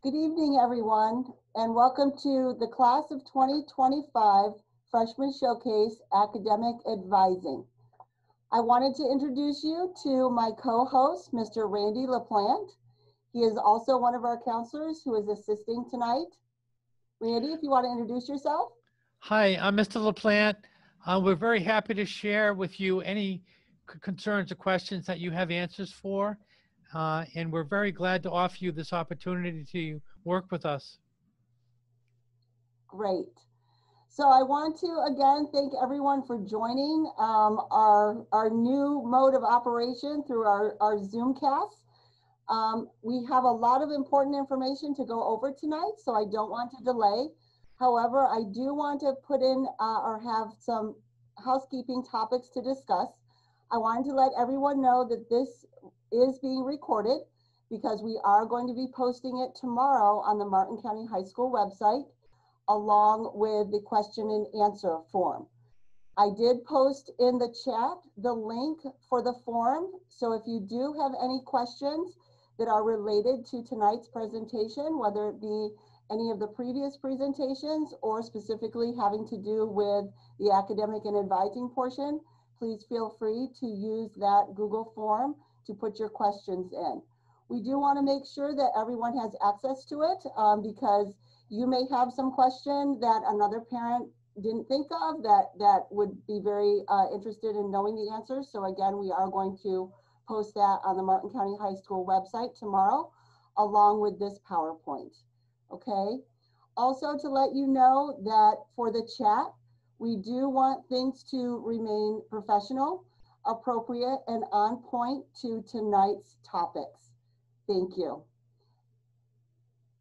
Good evening, everyone, and welcome to the Class of 2025 Freshman Showcase Academic Advising. I wanted to introduce you to my co-host, Mr. Randy LaPlante. He is also one of our counselors who is assisting tonight. Randy, if you want to introduce yourself. Hi, I'm Mr. LaPlante. We're very happy to share with you any concerns or questions that you have answers for. And we're very glad to offer you this opportunity to work with us. Great. So I want to again thank everyone for joining our new mode of operation through our Zoomcast. We have a lot of important information to go over tonight, so I don't want to delay. However, I do want to put in or have some housekeeping topics to discuss. I wanted to let everyone know that this is being recorded because we are going to be posting it tomorrow on the Martin County High School website, along with the question and answer form. I did post in the chat the link for the form, so if you do have any questions that are related to tonight's presentation, whether it be any of the previous presentations or specifically having to do with the academic and advising portion, please feel free to use that Google form to put your questions in. We do want to make sure that everyone has access to it because you may have some question that another parent didn't think of that would be very interested in knowing the answers. So again, we are going to post that on the Martin County High School website tomorrow, along with this PowerPoint, okay? Also to let you know that for the chat, we do want things to remain professional, appropriate, and on point to tonight's topics. Thank you.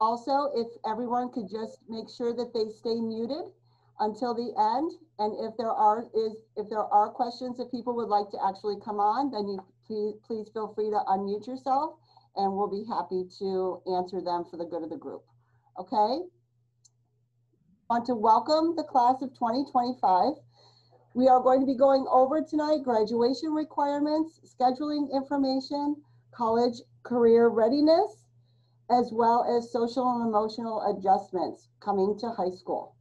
Also, if everyone could just make sure that they stay muted until the end, and if there are questions that people would like to actually come on, then you please feel free to unmute yourself, and we'll be happy to answer them for the good of the group. Okay. I want to welcome the class of 2025. We are going to be going over tonight graduation requirements, scheduling information, college career readiness, as well as social and emotional adjustments coming to high school.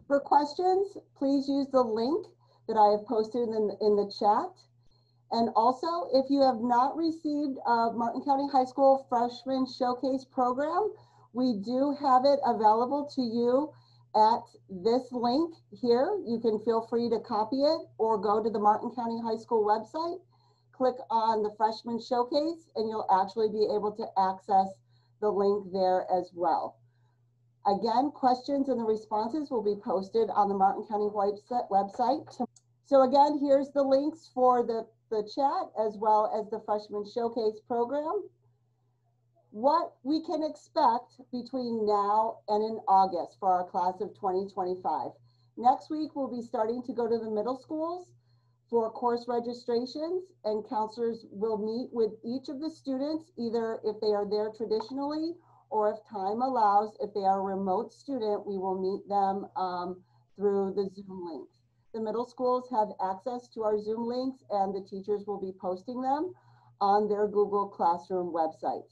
For questions, please use the link that I have posted in the chat. And also, if you have not received a Martin County High School Freshman Showcase program, we do have it available to you at this link here. You can feel free to copy it or go to the Martin County High School website, click on the Freshman Showcase, and you'll actually be able to access the link there as well. Again, questions and the responses will be posted on the Martin County website. So again, here's the links for the chat as well as the Freshman Showcase program. What we can expect between now and in August for our class of 2025. Next week, we'll be starting to go to the middle schools for course registrations, and counselors will meet with each of the students, either if they are there traditionally or if time allows, if they are a remote student, we will meet them through the Zoom links. The middle schools have access to our Zoom links, and the teachers will be posting them on their Google Classroom websites.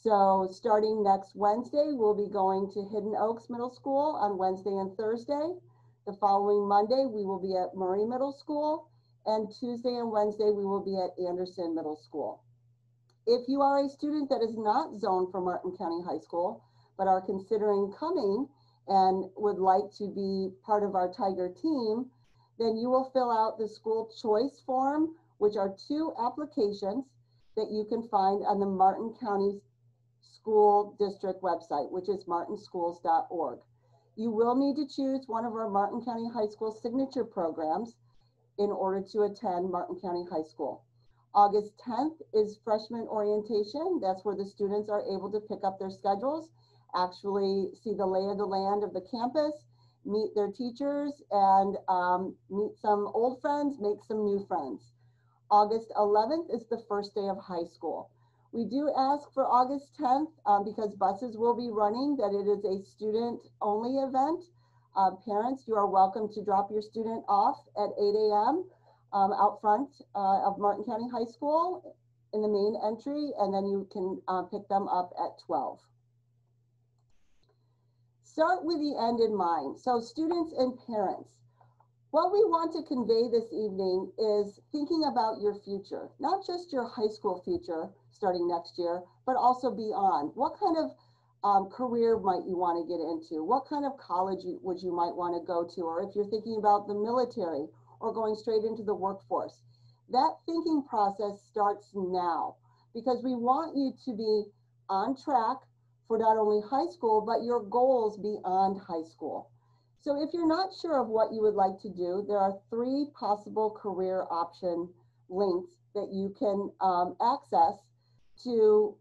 So starting next Wednesday, we'll be going to Hidden Oaks Middle School on Wednesday and Thursday. The following Monday, we will be at Murray Middle School, and Tuesday and Wednesday, we will be at Anderson Middle School. If you are a student that is not zoned for Martin County High School, but are considering coming and would like to be part of our Tiger team, then you will fill out the school choice form, which are 2 applications that you can find on the Martin County School District website, which is martinschools.org. You will need to choose one of our Martin County High School signature programs in order to attend Martin County High School. August 10th is freshman orientation. That's where the students are able to pick up their schedules, actually see the lay of the land of the campus, meet their teachers, and meet some old friends, make some new friends. August 11th is the first day of high school. We do ask for August 10th because buses will be running, that it is a student-only event. Parents, you are welcome to drop your student off at 8 a.m. Out front of Martin County High School in the main entry, and then you can pick them up at 12. Start with the end in mind. So students and parents, what we want to convey this evening is thinking about your future, not just your high school future starting next year, but also beyond. What kind of career might you want to get into? What kind of college would you might want to go to? Or if you're thinking about the military or going straight into the workforce. That thinking process starts now because we want you to be on track for not only high school, but your goals beyond high school. So if you're not sure of what you would like to do, there are 3 possible career option links that you can access to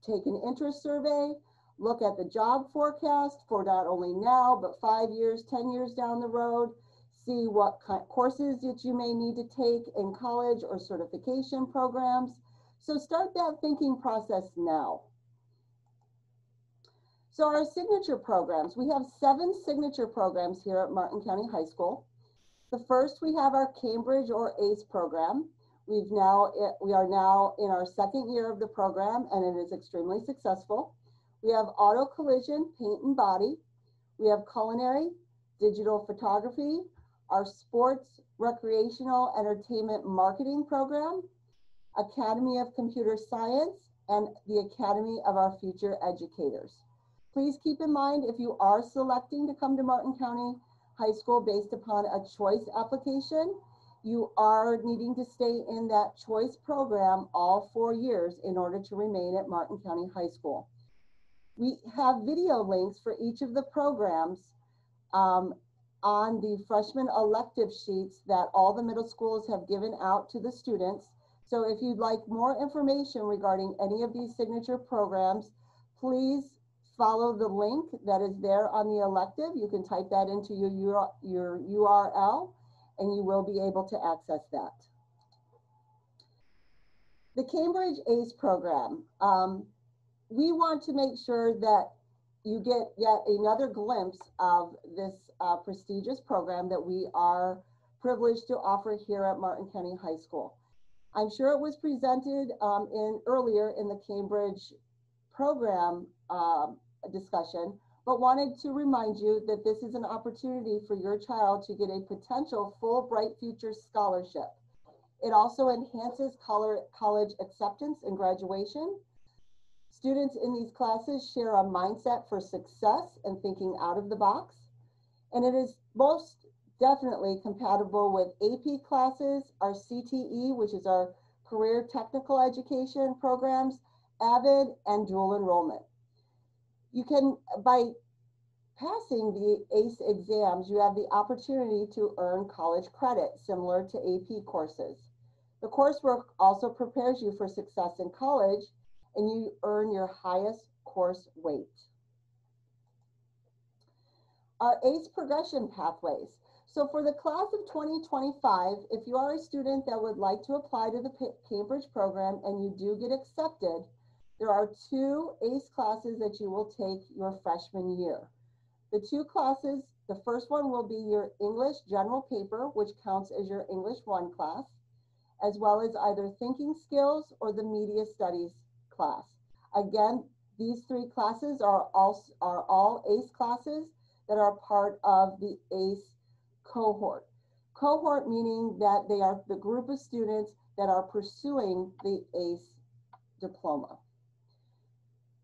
take an interest survey, look at the job forecast for not only now, but 5 years, 10 years down the road, see what kind of courses that you may need to take in college or certification programs. So start that thinking process now. So our signature programs, we have 7 signature programs here at Martin County High School. The first, we have our Cambridge or ACE program. We are now in our 2nd year of the program, and it is extremely successful. We have auto collision, paint and body. We have culinary, digital photography, our sports, recreational, entertainment marketing program, Academy of Computer Science, and the Academy of Our Future Educators. Please keep in mind, if you are selecting to come to Martin County High School based upon a choice application, you are needing to stay in that choice program all 4 years in order to remain at Martin County High School. We have video links for each of the programs on the freshman elective sheets that all the middle schools have given out to the students. So if you'd like more information regarding any of these signature programs, please follow the link that is there on the elective. You can type that into your URL and you will be able to access that. The Cambridge ACE program. We want to make sure that you get yet another glimpse of this prestigious program that we are privileged to offer here at Martin County High School. I'm sure it was presented earlier in the Cambridge program discussion, but wanted to remind you that this is an opportunity for your child to get a potential Fulbright Future Scholarship. It also enhances college acceptance and graduation. Students in these classes share a mindset for success and thinking out of the box. And it is most definitely compatible with AP classes, our CTE, which is our Career Technical Education programs, AVID, and dual enrollment. You can, by passing the ACE exams, you have the opportunity to earn college credit similar to AP courses. The coursework also prepares you for success in college, and you earn your highest course weight. Our ACE progression pathways. So for the class of 2025, if you are a student that would like to apply to the Cambridge program and you do get accepted, there are 2 ACE classes that you will take your freshman year. The 2 classes, the first one will be your English general paper, which counts as your English 1 class, as well as either thinking skills or the media studies class. Again, these 3 classes are all ACE classes that are part of the ACE cohort. Cohort meaning that they are the group of students that are pursuing the ACE diploma.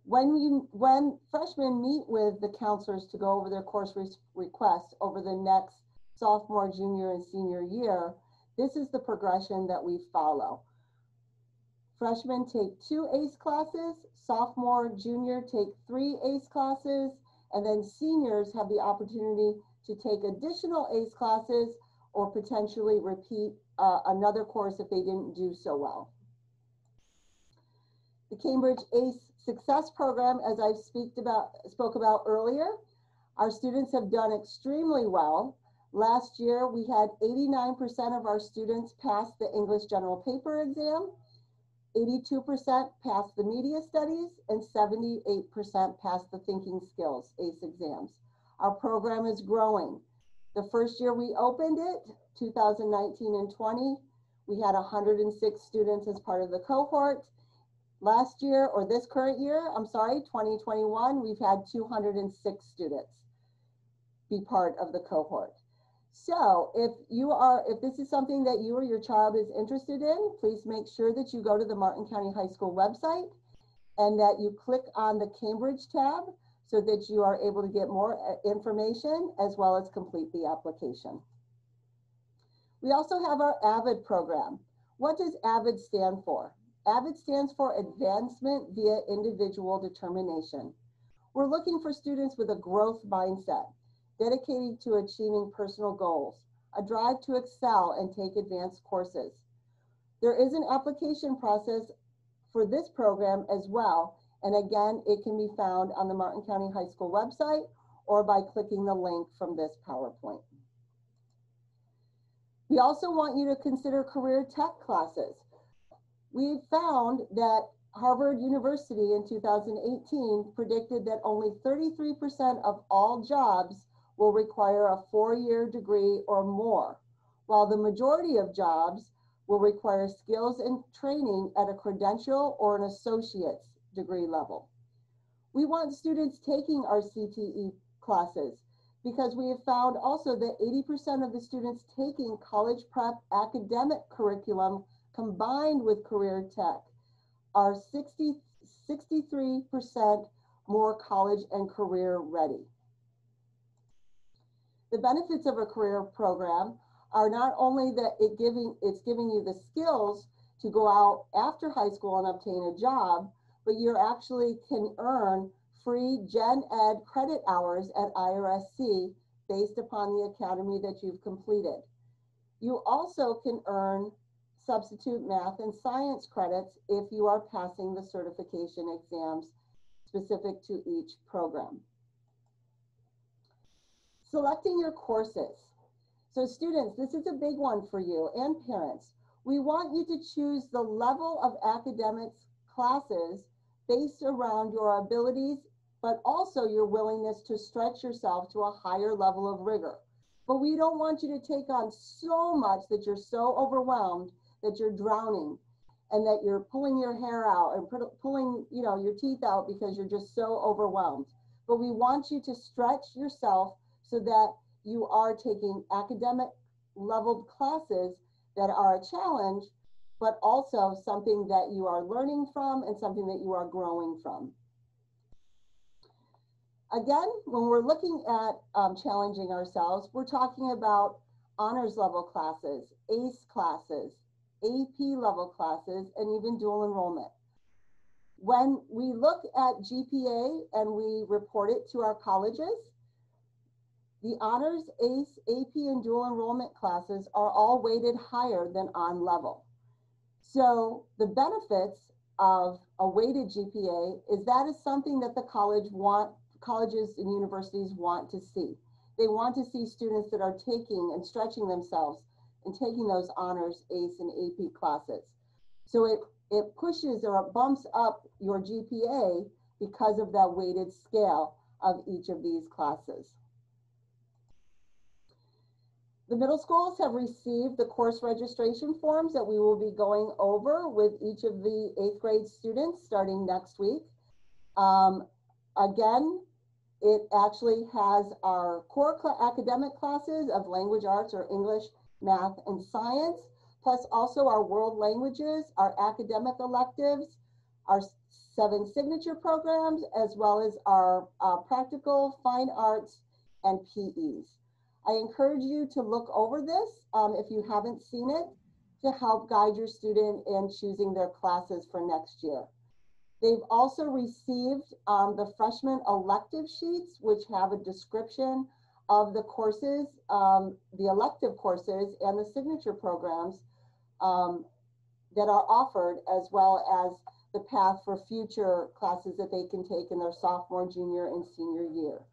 When freshmen meet with the counselors to go over their course requests over the next sophomore, junior, and senior year, this is the progression that we follow. Freshmen take 2 ACE classes, sophomore, junior take 3 ACE classes, and then seniors have the opportunity to take additional ACE classes or potentially repeat another course if they didn't do so well. The Cambridge ACE Success Program, as I spoke about earlier, our students have done extremely well. Last year, we had 89% of our students pass the English general paper exam, 82% passed the media studies, and 78% passed the thinking skills ACE exams. Our program is growing. The first year we opened it, 2019 and 20, We had 106 students as part of the cohort. Last year, or this current year, I'm sorry, 2021, we've had 206 students be part of the cohort. So if this is something that you or your child is interested in, please make sure that you go to the Martin County High School website and that you click on the Cambridge tab so that you are able to get more information as well as complete the application. We also have our AVID program. What does AVID stand for? AVID stands for Advancement via Individual Determination. We're looking for students with a growth mindset, dedicated to achieving personal goals, a drive to excel and take advanced courses. There is an application process for this program as well, and again, it can be found on the Martin County High School website or by clicking the link from this PowerPoint. We also want you to consider career tech classes. We found that Harvard University in 2018 predicted that only 33% of all jobs will require a 4-year degree or more, while the majority of jobs will require skills and training at a credential or an associate's degree level. We want students taking our CTE classes because we have found also that 80% of the students taking college prep academic curriculum combined with career tech are 63% more college and career ready. The benefits of a career program are not only that it's giving you the skills to go out after high school and obtain a job, but you actually can earn free Gen Ed credit hours at IRSC based upon the academy that you've completed. You also can earn substitute math and science credits if you are passing the certification exams specific to each program. Selecting your courses. So students, this is a big one for you and parents. We want you to choose the level of academics classes based around your abilities, but also your willingness to stretch yourself to a higher level of rigor. But we don't want you to take on so much that you're so overwhelmed that you're drowning and that you're pulling your hair out and pulling your teeth out because you're just so overwhelmed. But we want you to stretch yourself so that you are taking academic leveled classes that are a challenge, but also something that you are learning from and something that you are growing from. Again, when we're looking at challenging ourselves, we're talking about honors level classes, ACE classes, AP level classes, and even dual enrollment. When we look at GPA and we report it to our colleges, the honors, ACE, AP, and dual enrollment classes are all weighted higher than on level. So the benefits of a weighted GPA is that is something that the colleges and universities want to see. They want to see students that are taking and stretching themselves and taking those honors, ACE, and AP classes. So it pushes or it bumps up your GPA because of that weighted scale of each of these classes. The middle schools have received the course registration forms that we will be going over with each of the 8th grade students starting next week. Again, it actually has our core academic classes of language arts or English, math, and science, plus also our world languages, our academic electives, our 7 signature programs, as well as our practical, fine arts, and PEs. I encourage you to look over this if you haven't seen it to help guide your student in choosing their classes for next year. They've also received the freshman elective sheets, which have a description of the courses, the elective courses and the signature programs that are offered, as well as the path for future classes that they can take in their sophomore, junior, and senior year.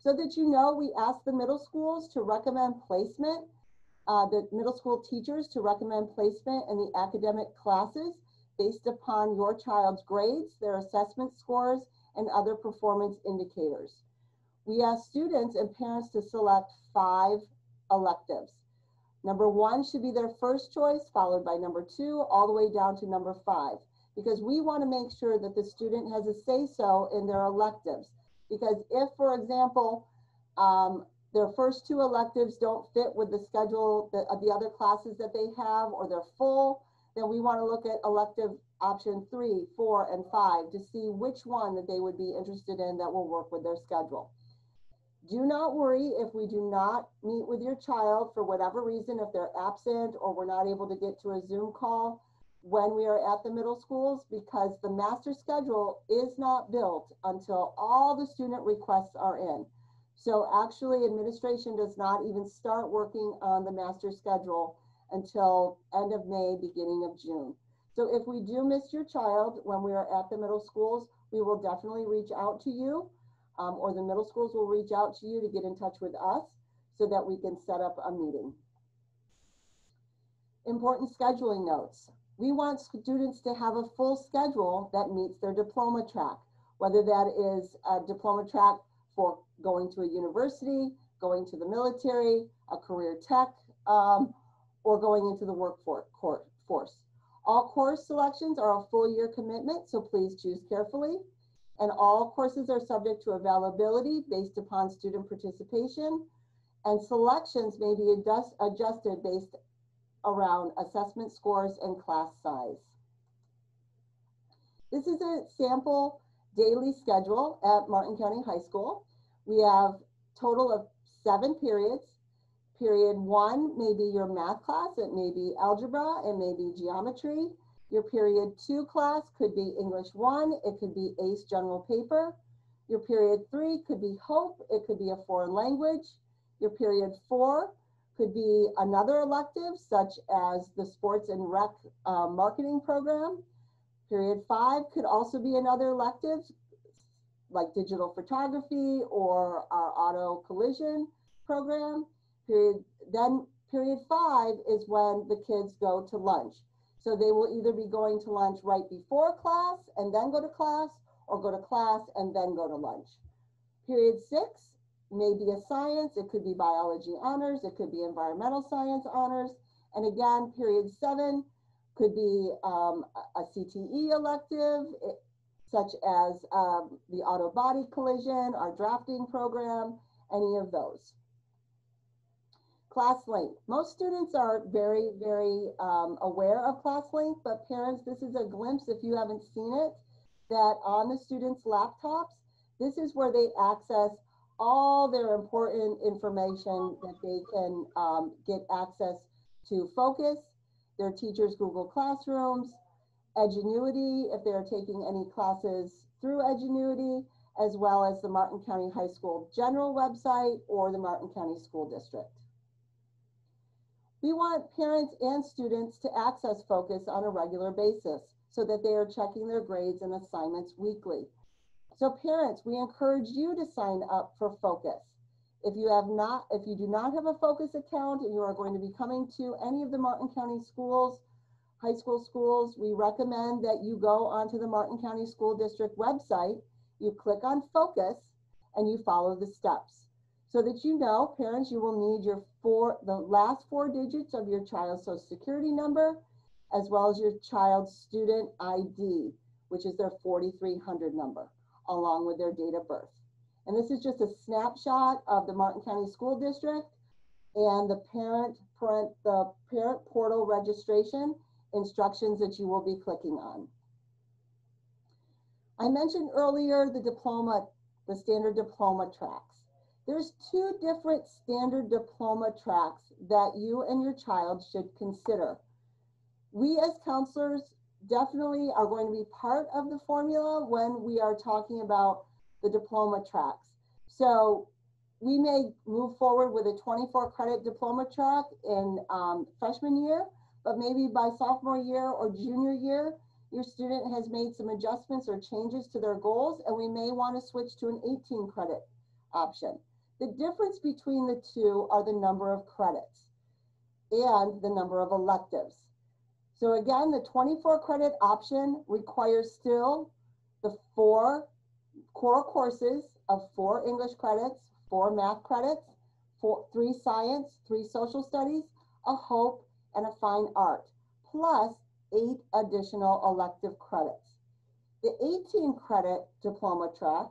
So that you know, we ask the middle schools to recommend placement, the middle school teachers to recommend placement in the academic classes based upon your child's grades, their assessment scores, and other performance indicators. We ask students and parents to select 5 electives. Number 1 should be their first choice, followed by number 2, all the way down to number 5, because we want to make sure that the student has a say-so in their electives. Because if, for example, their first 2 electives don't fit with the schedule of the other classes that they have, or they're full, then we want to look at elective option 3, 4, and 5 to see which one that they would be interested in that will work with their schedule. Do not worry if we do not meet with your child for whatever reason, if they're absent or we're not able to get to a Zoom call when we are at the middle schools, because the master schedule is not built until all the student requests are in. So actually, administration does not even start working on the master schedule until end of May, beginning of June. So if we do miss your child when we are at the middle schools, we will definitely reach out to you, or the middle schools will reach out to you to get in touch with us so that we can set up a meeting. Important scheduling notes. We want students to have a full schedule that meets their diploma track, whether that is a diploma track for going to a university, going to the military, a career tech, or going into the workforce. All course selections are a full year commitment, so please choose carefully. And all courses are subject to availability based upon student participation, and selections may be adjusted based around assessment scores and class size. This is a sample daily schedule at Martin County High School. We have a total of 7 periods. Period 1 may be your math class, it may be algebra, it may be geometry. Your period 2 class could be English 1, it could be ACE general paper. Your period 3 could be HOPE, it could be a foreign language. Your period 4 could be another elective, such as the sports and rec marketing program. Period 5 could also be another elective, like digital photography or our auto collision program. Then period 5 is when the kids go to lunch. So they will either be going to lunch right before class and then go to class, or go to class and then go to lunch. Period 6 may be a science, it could be biology honors, it could be environmental science honors. And again, period 7 could be a CTE elective, such as the auto body collision, our drafting program, any of those. Class length. Most students are very, very aware of class length, but parents, this is a glimpse, if you haven't seen it, that on the students' laptops, this is where they access all their important information that they can get access to Focus, their teachers' Google Classrooms, Edgenuity, if they're taking any classes through Edgenuity, as well as the Martin County High School general website or the Martin County School District. We want parents and students to access Focus on a regular basis so that they are checking their grades and assignments weekly. So parents, we encourage you to sign up for Focus. If you do not have a Focus account and you are going to be coming to any of the Martin County schools, high school schools, we recommend that you go onto the Martin County School District website, you click on Focus, and you follow the steps. So that you know, parents, you will need the last 4 digits of your child's social security number, as well as your child's student ID, which is their 4300 number, along with their date of birth. And this is just a snapshot of the Martin County School District and the parent portal registration instructions that you will be clicking on. I mentioned earlier the standard diploma tracks. There's 2 different standard diploma tracks that you and your child should consider. We as counselors definitely are going to be part of the formula when we are talking about the diploma tracks. So we may move forward with a 24 credit diploma track in freshman year, but maybe by sophomore year or junior year, your student has made some adjustments or changes to their goals, and we may want to switch to an 18 credit option. The difference between the 2 are the number of credits and the number of electives. So again, the 24 credit option requires still the 4 core courses of 4 English credits, 4 math credits, 3 science, 3 social studies, a Hope, and a Fine Art, plus 8 additional elective credits. The 18 credit diploma track,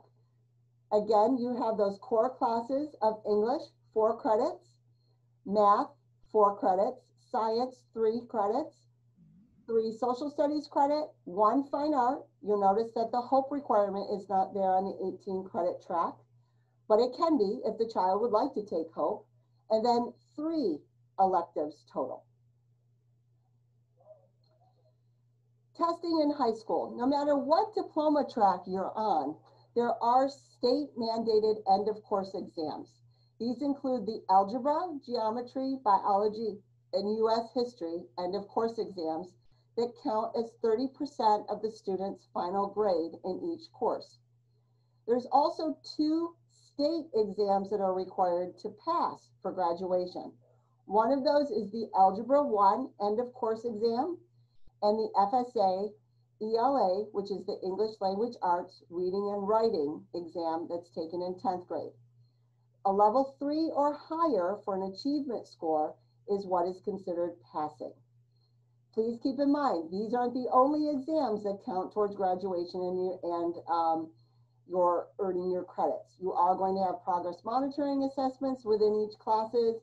again, you have those core classes of English, 4 credits, math, 4 credits, science, 3 credits, 3 social studies credit, 1 fine art. You'll notice that the Hope requirement is not there on the 18 credit track, but it can be if the child would like to take Hope, and then 3 electives total. Testing in high school. No matter what diploma track you're on, there are state mandated end of course exams. These include the algebra, geometry, biology, and US history end of course exams that count as 30% of the student's final grade in each course. There's also 2 state exams that are required to pass for graduation. One of those is the Algebra 1 end of course exam, and the FSA ELA, which is the English Language Arts Reading and Writing exam that's taken in 10th grade. A level 3 or higher for an achievement score is what is considered passing. Please keep in mind, these aren't the only exams that count towards graduation and you're earning your credits. You are going to have progress monitoring assessments within each classes,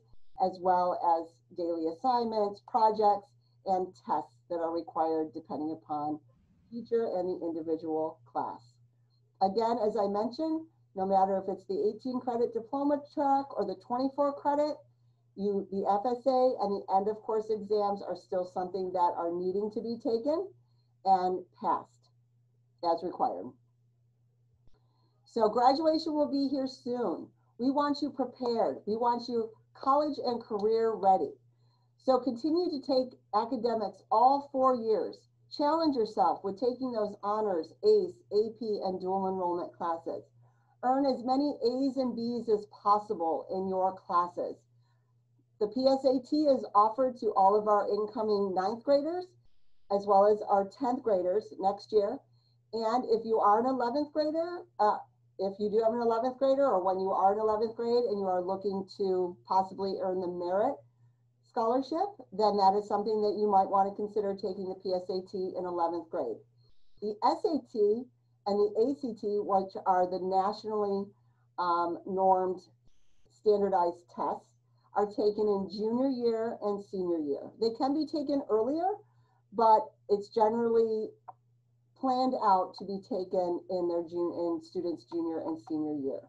as well as daily assignments, projects, and tests that are required depending upon teacher and the individual class. Again, as I mentioned, no matter if it's the 18 credit diploma track or the 24 credit, the FSA and the end of course exams are still something that are needing to be taken and passed as required. So graduation will be here soon. We want you prepared. We want you college and career ready. So continue to take academics all 4 years. Challenge yourself with taking those honors, ACE, AP, and dual enrollment classes. Earn as many A's and B's as possible in your classes. The PSAT is offered to all of our incoming 9th graders, as well as our 10th graders next year. And if you are an 11th grader, if you do have an 11th grader, or when you are in 11th grade and you are looking to possibly earn the merit scholarship, then that is something that you might want to consider taking the PSAT in 11th grade. The SAT and the ACT, which are the nationally normed standardized tests, are taken in junior year and senior year. They can be taken earlier, but it's generally planned out to be taken in students' junior and senior year.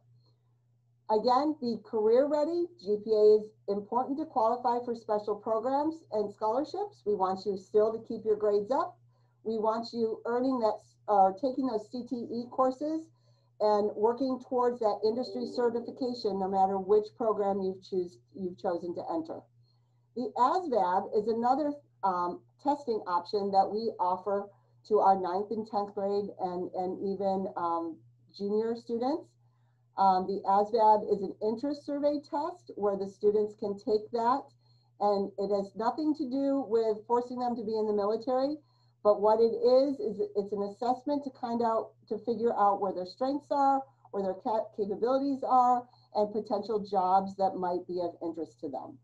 Again, be career ready. GPA is important to qualify for special programs and scholarships. We want you still to keep your grades up. We want you earning that, taking those CTE courses and working towards that industry certification no matter which program you've chosen to enter. The ASVAB is another testing option that we offer to our 9th and 10th grade and even junior students. The ASVAB is an interest survey test where the students can take that, and it has nothing to do with forcing them to be in the military, but what it is it's an assessment to figure out where their strengths are, where their capabilities are, and potential jobs that might be of interest to them.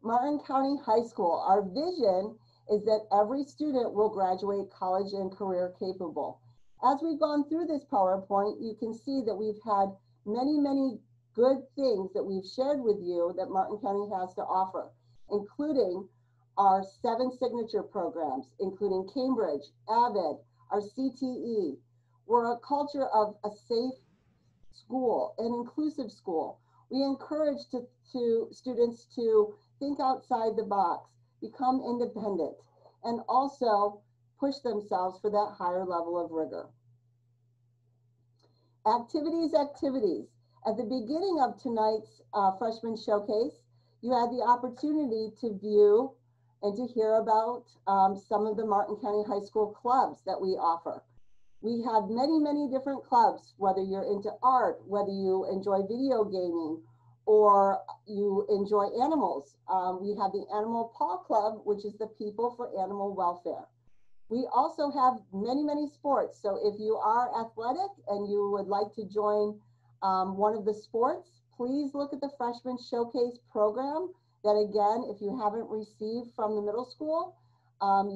Martin County High School, our vision is that every student will graduate college and career capable. As we've gone through this PowerPoint, you can see that we've had many, many good things that we've shared with you that Martin County has to offer, including our 7 signature programs, including Cambridge, AVID, our CTE. We're a culture of a safe school, an inclusive school. We encourage students to think outside the box, become independent, and also push themselves for that higher level of rigor. Activities. At the beginning of tonight's freshman showcase, you had the opportunity to view and to hear about some of the Martin County High School clubs that we offer. We have many, many different clubs, whether you're into art, whether you enjoy video gaming, or you enjoy animals. We have the Animal Paw Club, which is the People for Animal Welfare. We also have many, many sports. So if you are athletic and you would like to join one of the sports, please look at the Freshman Showcase program that again, if you haven't received from the middle school,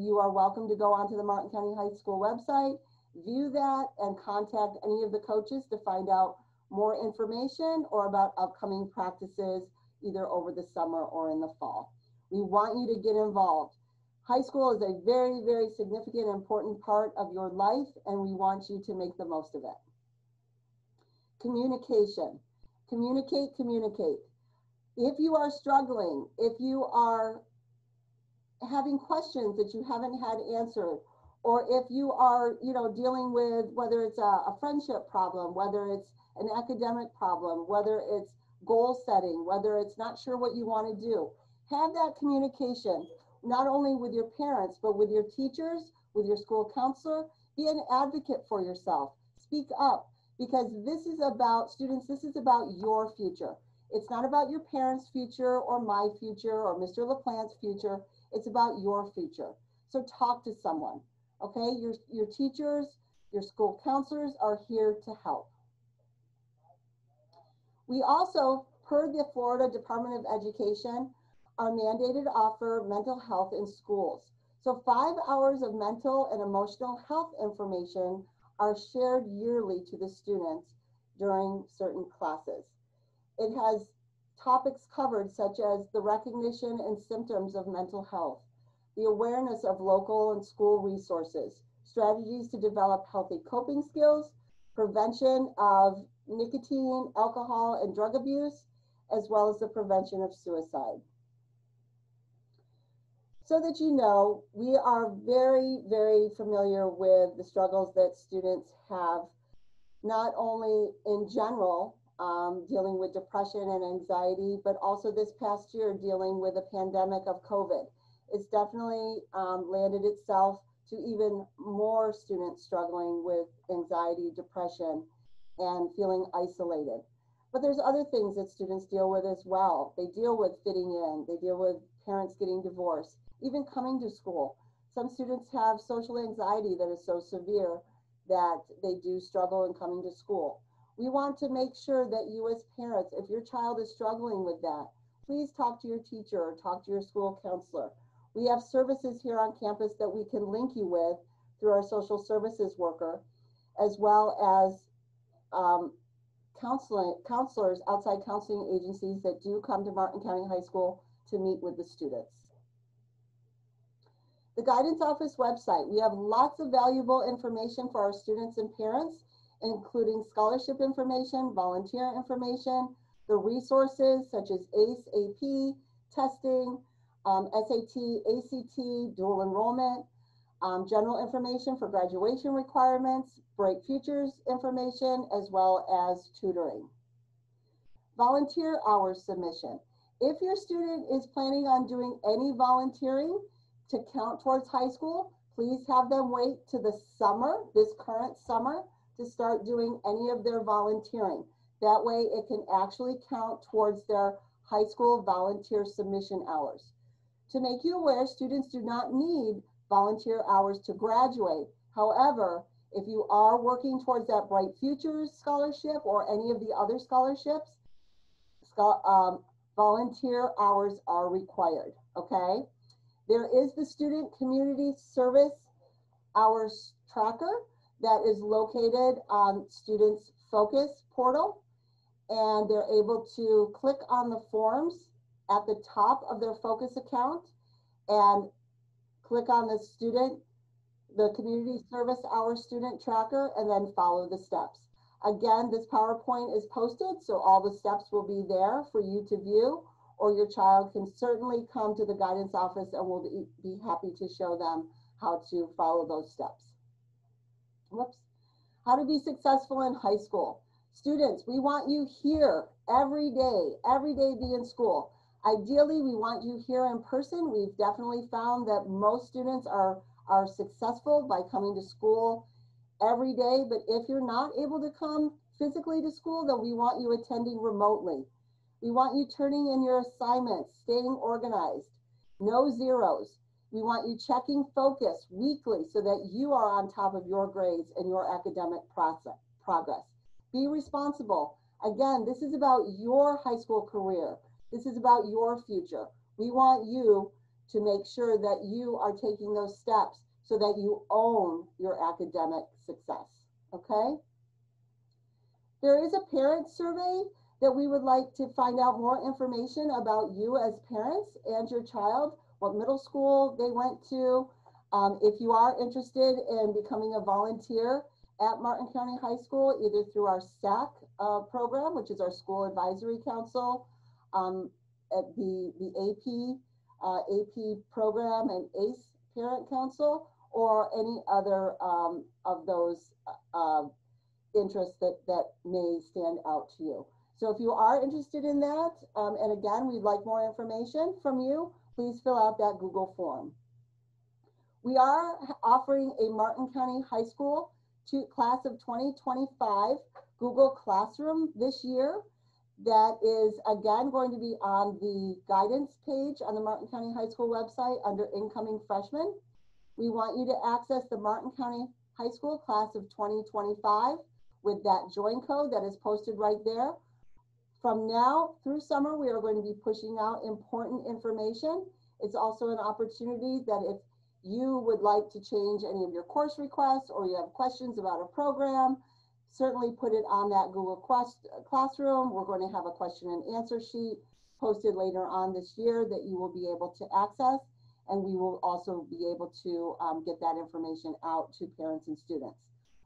you are welcome to go onto the Martin County High School website, view that, and contact any of the coaches to find out more information or about upcoming practices either over the summer or in the fall. We want you to get involved. High school is a very, very significant, important part of your life, and we want you to make the most of it. Communication. Communicate, communicate. If you are struggling, if you are having questions that you haven't had answered, or if you are, dealing with whether it's a friendship problem, whether it's an academic problem, whether it's goal setting, whether it's not sure what you want to do, have that communication, not only with your parents, but with your teachers, with your school counselor. Be an advocate for yourself. Speak up, because this is about, students, this is about your future. It's not about your parents' future or my future or Mr. LaPlante's future. It's about your future. So talk to someone, okay? Your teachers, your school counselors are here to help. We also, per the Florida Department of Education, are mandated to offer mental health in schools. So 5 hours of mental and emotional health information are shared yearly to the students during certain classes. It has topics covered such as the recognition and symptoms of mental health, the awareness of local and school resources, strategies to develop healthy coping skills, prevention of nicotine, alcohol, and drug abuse, as well as the prevention of suicide. So that you know, we are very, very familiar with the struggles that students have, not only in general, dealing with depression and anxiety, but also this past year dealing with a pandemic of COVID. It's definitely landed itself to even more students struggling with anxiety, depression, and feeling isolated. But there's other things that students deal with as well. They deal with fitting in, they deal with parents getting divorced, even coming to school. Some students have social anxiety that is so severe that they do struggle in coming to school. We want to make sure that you as parents, if your child is struggling with that, please talk to your teacher or talk to your school counselor. We have services here on campus that we can link you with through our social services worker, as well as counselors, outside counseling agencies that do come to Martin County High School to meet with the students. The Guidance Office website, we have lots of valuable information for our students and parents, including scholarship information, volunteer information, the resources such as ACE, AP, testing, SAT, ACT, dual enrollment, general information for graduation requirements, Bright Futures information, as well as tutoring. Volunteer hours submission. If your student is planning on doing any volunteering to count towards high school, please have them wait to the summer, this current summer, to start doing any of their volunteering. That way it can actually count towards their high school volunteer submission hours. To make you aware, students do not need volunteer hours to graduate. However, if you are working towards that Bright Futures scholarship or any of the other scholarships, volunteer hours are required, okay? There is the Student Community Service Hours Tracker that is located on Students Focus portal, and they're able to click on the forms at the top of their Focus account and click on the Community Service Hours Student Tracker, and then follow the steps. Again, this PowerPoint is posted, so all the steps will be there for you to view, or your child can certainly come to the guidance office and we'll be happy to show them how to follow those steps. Whoops. How to be successful in high school. Students, we want you here every day be in school. Ideally, we want you here in person. We've definitely found that most students are successful by coming to school every day, but if you're not able to come physically to school, then we want you attending remotely. We want you turning in your assignments, staying organized, no zeros. We want you checking Focus weekly so that you are on top of your grades and your academic progress. Be responsible. Again, this is about your high school career. This is about your future. We want you to make sure that you are taking those steps so that you own your academic success, okay? There is a parent survey that we would like to find out more information about you as parents and your child, what middle school they went to. If you are interested in becoming a volunteer at Martin County High School, either through our SAC program, which is our School Advisory Council, at the AP program and ACE Parent Council, or any other of those interests that may stand out to you. So if you are interested in that, and again, we'd like more information from you, please fill out that Google form. We are offering a Martin County High School class of 2025 Google Classroom this year. That is again going to be on the guidance page on the Martin County High School website under incoming freshmen. We want you to access the Martin County High School class of 2025 with that join code that is posted right there. From now through summer, we are going to be pushing out important information. It's also an opportunity that if you would like to change any of your course requests or you have questions about a program, certainly put it on that Google Classroom. We're going to have a question and answer sheet posted later on this year that you will be able to access, and we will also be able to get that information out to parents and students.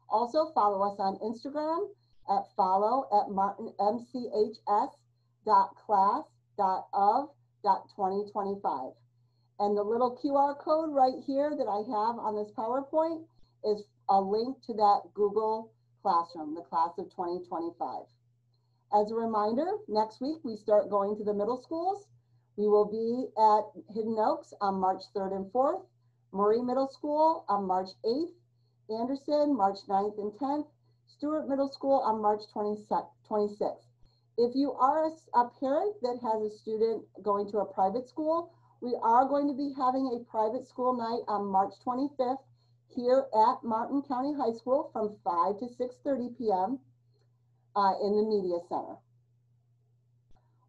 Also follow us on Instagram at follow@mchs.class.of.2025. And the little QR code right here that I have on this PowerPoint is a link to that Google Classroom, the class of 2025. As a reminder, next week we start going to the middle schools. We will be at Hidden Oaks on March 3rd and 4th, Murray Middle School on March 8th, Anderson March 9th and 10th, Stewart Middle School on March 26th. If you are a parent that has a student going to a private school, we are going to be having a private school night on March 25th here at Martin County High School from 5 to 6:30 p.m. In the Media Center.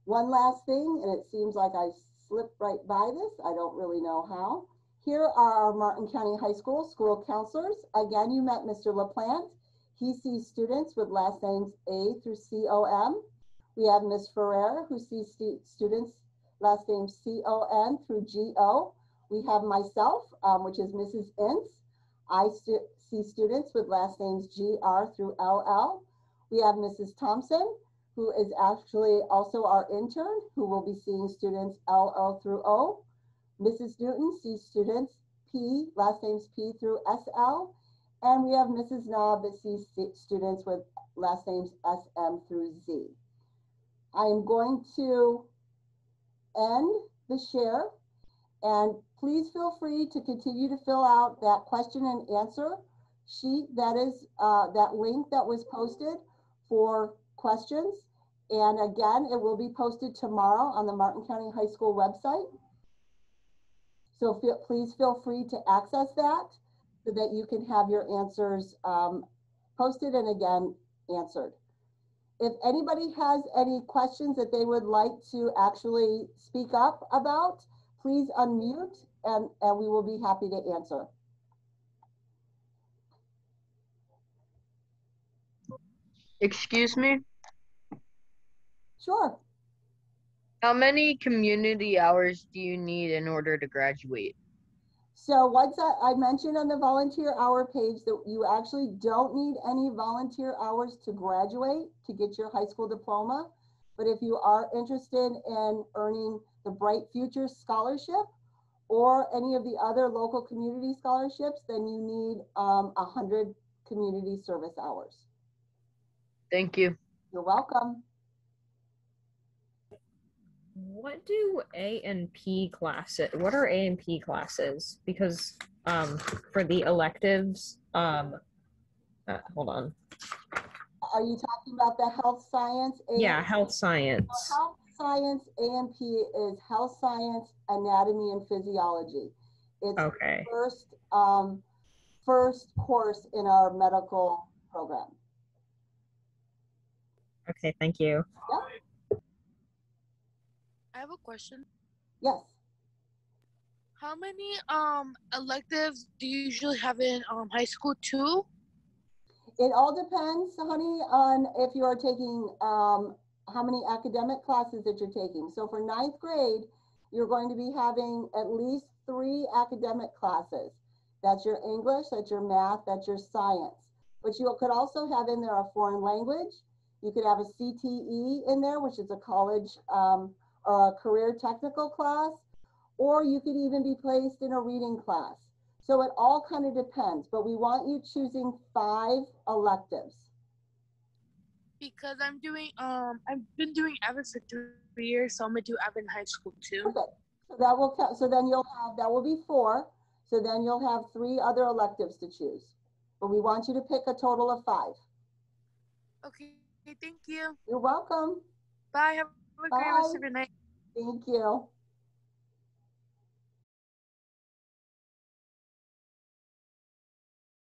One last thing, and it seems like I slipped right by this. I don't really know how. Here are our Martin County High School school counselors. Again, you met Mr. LaPlante. He sees students with last names A through C-O-M. We have Ms. Ferrer, who sees students last names C-O-N through G-O. We have myself, which is Mrs. Ince. I see students with last names G-R through L-L. We have Mrs. Thompson, who is actually also our intern, who will be seeing students L-O through O. Mrs. Newton sees students P, last names P through S-L. And we have Mrs. Knob that sees students with last names S-M through Z. I am going to end the share, and please feel free to continue to fill out that question and answer sheet. That is that link that was posted for questions. And again, it will be posted tomorrow on the Martin County High School website. So please feel free to access that so that you can have your answers posted and again answered. If anybody has any questions that they would like to actually speak up about, please unmute and we will be happy to answer. Excuse me? Sure. How many community hours do you need in order to graduate? So once I mentioned on the volunteer hour page that you actually don't need any volunteer hours to graduate to get your high school diploma. But if you are interested in earning the Bright Future Scholarship or any of the other local community scholarships, then you need 100 community service hours. Thank you. You're welcome. What do A and P classes? What are A and P classes? Because for the electives, hold on. Are you talking about the health science? Yeah, health science. Health science A&P is health science, anatomy, and physiology. It's okay. the first course in our medical program. Okay, thank you. Yep. I have a question. Yes. How many electives do you usually have in high school too? It all depends, honey, on if you are taking, how many academic classes that you're taking. So for ninth grade, you're going to be having at least 3 academic classes. That's your English, that's your math, that's your science. But you could also have in there a foreign language. You could have a CTE in there, which is a college or a career technical class, or you could even be placed in a reading class. So it all kind of depends, but we want you choosing 5 electives. Because I've been doing Evan for 3 years, so I'm gonna do Evan high school too. Perfect. So that will count. So then you'll have, that will be 4. So then you'll have 3 other electives to choose. But we want you to pick a total of 5. Okay, thank you. You're welcome. Bye. Have a great rest of your night. Thank you.